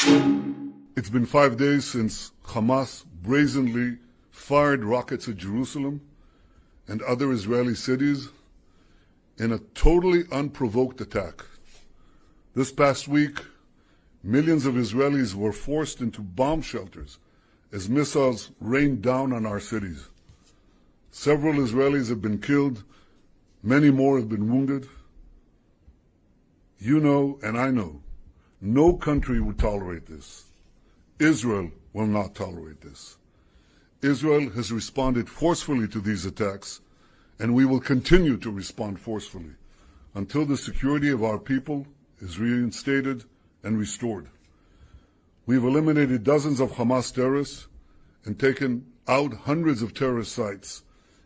It's been 5 days since Hamas brazenly fired rockets at Jerusalem and other Israeli cities in a totally unprovoked attack. This past week, millions of Israelis were forced into bomb shelters as missiles rained down on our cities. Several Israelis have been killed, many more have been wounded. You know, and I know, no country would tolerate this. Israel will not tolerate this. Israel has responded forcefully to these attacks, and we will continue to respond forcefully until the security of our people is reinstated and restored. We've eliminated dozens of Hamas terrorists and taken out hundreds of terrorist sites,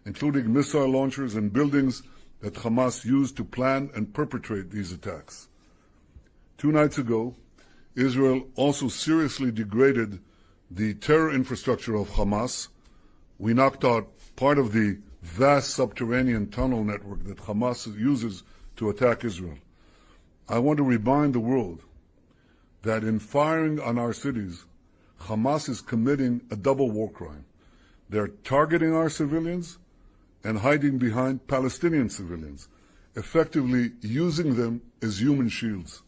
including missile launchers and buildings that Hamas used to plan and perpetrate these attacks. 2 nights ago, Israel also seriously degraded the terror infrastructure of Hamas. We knocked out part of the vast subterranean tunnel network that Hamas uses to attack Israel. I want to remind the world that in firing on our cities, Hamas is committing a double war crime. They're targeting our civilians and hiding behind Palestinian civilians, effectively using them as human shields.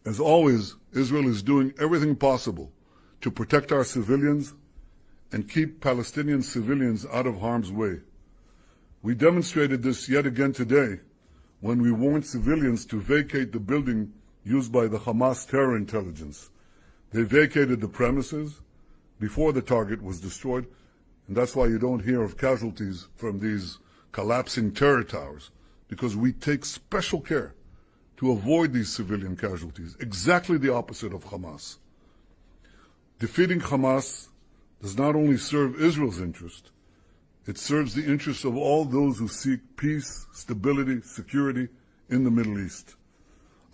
As always, Israel is doing everything possible to protect our civilians and keep Palestinian civilians out of harm's way. We demonstrated this yet again today when we warned civilians to vacate the building used by the Hamas terror intelligence. They vacated the premises before the target was destroyed, and that's why you don't hear of casualties from these collapsing terror towers, because we take special care to avoid these civilian casualties, exactly the opposite of Hamas. Defeating Hamas does not only serve Israel's interest, it serves the interests of all those who seek peace, stability, security in the Middle East.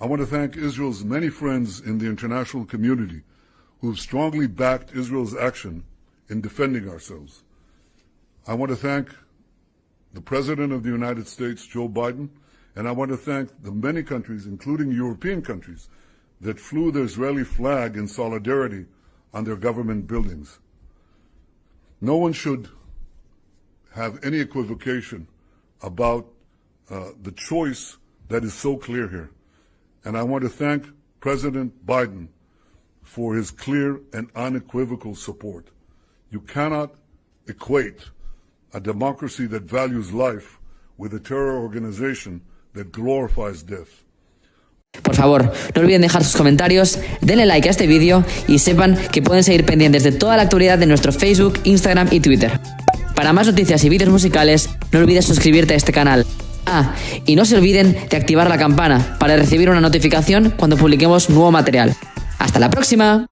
I want to thank Israel's many friends in the international community who have strongly backed Israel's action in defending ourselves. I want to thank the President of the United States, Joe Biden, and I want to thank the many countries, including European countries, that flew the Israeli flag in solidarity on their government buildings. No one should have any equivocation about the choice that is so clear here. And I want to thank President Biden for his clear and unequivocal support. You cannot equate a democracy that values life with a terror organization that glorifies death. Por favor, no olviden dejar sus comentarios, denle like a este vídeo y sepan que pueden seguir pendientes de toda la actualidad de nuestro Facebook, Instagram y Twitter. Para más noticias y vídeos musicales, no olvides suscribirte a este canal. Ah, y no se olviden de activar la campana para recibir una notificación cuando publiquemos nuevo material. ¡Hasta la próxima!